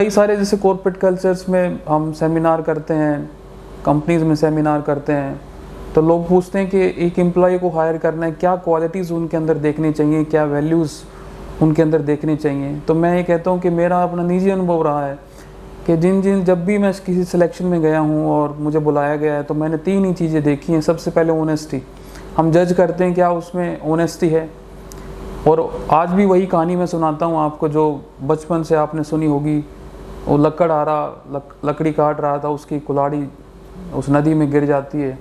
कई सारे जैसे कॉर्पोरेट कल्चर्स में हम सेमिनार करते हैं, कंपनीज में सेमिनार करते हैं, तो लोग पूछते हैं कि एक एम्प्लॉय को हायर करना है, क्या क्वालिटीज़ उनके अंदर देखनी चाहिए, क्या वैल्यूज़ उनके अंदर देखनी चाहिए। तो मैं ये कहता हूँ कि मेरा अपना निजी अनुभव रहा है कि जब भी मैं किसी सिलेक्शन में गया हूँ और मुझे बुलाया गया है, तो मैंने 3 ही चीज़ें देखी हैं। सबसे पहले ऑनेस्टी, हम जज करते हैं क्या उसमें ऑनेस्टी है। और आज भी वही कहानी मैं सुनाता हूँ आपको जो बचपन से आपने सुनी होगी। वो लकड़ी काट रहा था, उसकी कुल्हाड़ी उस नदी में गिर जाती है।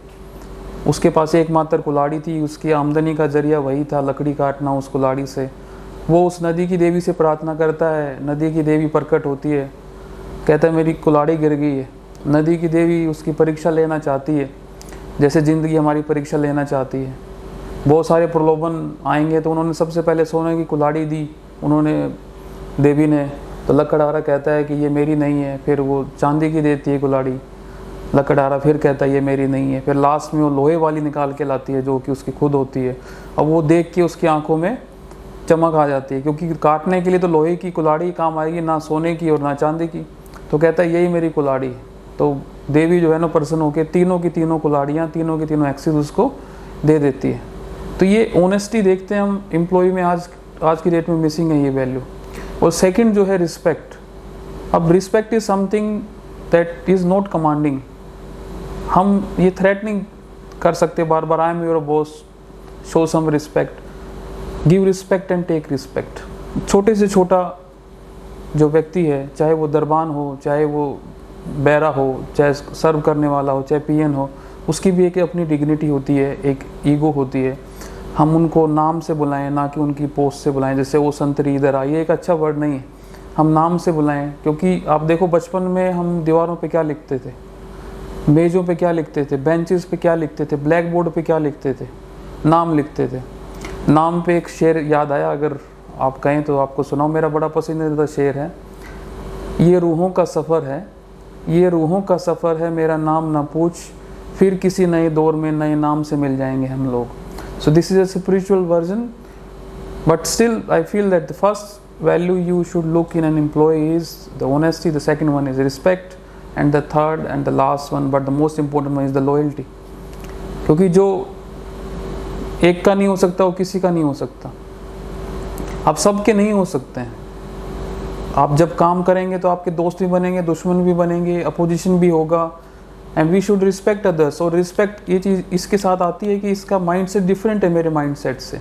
उसके पास एकमात्र कुल्हाड़ी थी, उसकी आमदनी का जरिया वही था, लकड़ी काटना उस कुल्हाड़ी से। वो उस नदी की देवी से प्रार्थना करता है, नदी की देवी प्रकट होती है, कहता है मेरी कुल्हाड़ी गिर गई है। नदी की देवी उसकी परीक्षा लेना चाहती है, जैसे ज़िंदगी हमारी परीक्षा लेना चाहती है। बहुत सारे प्रलोभन आएंगे, तो उन्होंने सबसे पहले सोने की कुल्हाड़ी दी उन्होंने, देवी ने। तो लकड़हारा कहता है कि ये मेरी नहीं है, फिर वो चांदी की देती है कुल्हाड़ी। लकड़हारा फिर कहता है ये मेरी नहीं है, फिर लास्ट में वो लोहे वाली निकाल के लाती है जो कि उसकी खुद होती है। अब वो देख के उसकी आंखों में चमक आ जाती है, क्योंकि काटने के लिए तो लोहे की कुल्हाड़ी काम आएगी, ना सोने की और ना चांदी की। तो कहता है यही मेरी कुल्हाड़ी है। तो देवी जो है ना प्रसन्न होकर तीनों की तीनों कुल्हाड़ियाँ, तीनों की तीनों एक्सिस उसको दे देती है। तो ये ऑनेस्टी देखते हैं हम एम्प्लॉय में, आज की डेट में मिसिंग है ये वैल्यू। और सेकंड जो है रिस्पेक्ट। अब respect is something that is not commanding. हम ये थ्रेटनिंग कर सकते बार बार, I am your boss, show some respect, give respect and take respect. छोटे से छोटा जो व्यक्ति है, चाहे वो दरबान हो, चाहे वो बैरा हो, चाहे सर्व करने वाला हो, चाहे पीएन हो, उसकी भी एक अपनी डिग्निटी होती है, एक ईगो होती है। हम उनको नाम से बुलाएं, ना कि उनकी पोस्ट से बुलाएं। जैसे वो संतरी इधर आई, ये एक अच्छा वर्ड नहीं है, हम नाम से बुलाएं। क्योंकि आप देखो बचपन में हम दीवारों पे क्या लिखते थे, मेज़ों पे क्या लिखते थे, बेंचेस पे क्या लिखते थे, ब्लैक बोर्ड पे क्या लिखते थे, नाम लिखते थे। नाम पे एक शेर याद आया, अगर आप कहें तो आपको सुनाओ, मेरा बड़ा पसंदीदा शेर है। ये रूहों का सफ़र है, ये रूहों का सफ़र है, मेरा नाम ना पूछ, फिर किसी नए दौर में नए नाम से मिल जाएंगे हम लोग। So this is a spiritual version, but still I feel that the first value you should look in an employee is the honesty, the second one is respect, and the third and the last one, but the most important one is the loyalty. क्योंकि जो एक का नहीं हो सकता वो किसी का नहीं हो सकता, आप सबके नहीं हो सकते हैं। आप जब काम करेंगे तो आपके दोस्त भी बनेंगे, दुश्मन भी बनेंगे, अपोजिशन भी होगा। And we should respect others. और रिस्पेक्ट ये चीज़ इसके साथ आती है कि इसका माइंड सेट डिफरेंट है मेरे माइंड सेट से।